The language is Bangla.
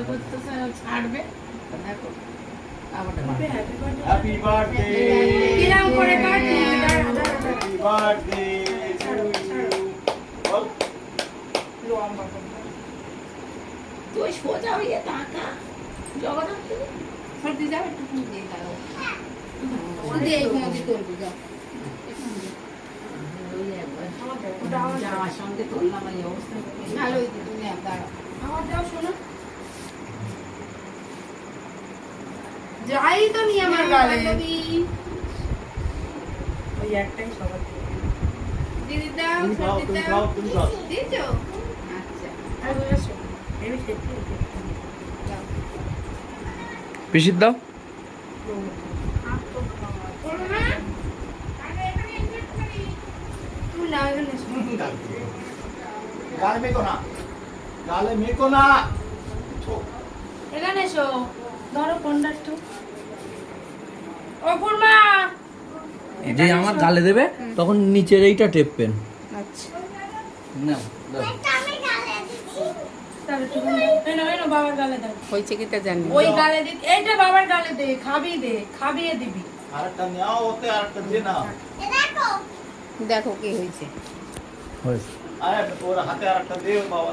করতেছে ছাড়বে দেখো হ্যাপি বার্থডে কিরাম করে কাটলি হ্যাপি বার্থডে বল লম্বা করে তুই সোজা হয়ে তাকা জগন্নাথ সর্দি যাবে একটু ফুল দিয়ে দাও শুধু এই মধ্যে তুলবি যাও যাওয়ার সঙ্গে তুললাম এই অবস্থা ভালো হয়েছে তুমি দাঁড়াও আমার দাও শোনো যাই তো নি আমার গালে ওই একটাই সবার দিদি দাও তুমি খাও তুমি খাও দিছো আচ্ছা আর বসো আমি খেতে দাও পিসির দাও গালে মেকো না গালে মেকো না এখানে এসো ধরো কোনটা একটু ও ফুলমা যে আমার গালে দেবে তখন নিচের এইটা টেপবেন। আচ্ছা নাও দাও। তাহলে একটু এনো এনো বাবার গালে দাও হয়েছে কি তা জানি ওই গালে দি এইটা বাবার গালে দে খাবি দে খাবিয়ে দিবি আরেকটা নাও ওতে আরেকটা দিয়ে নাও দেখো কি হয়েছে হয়েছে। আরে ওর হাতে আরেকটা দে বাবা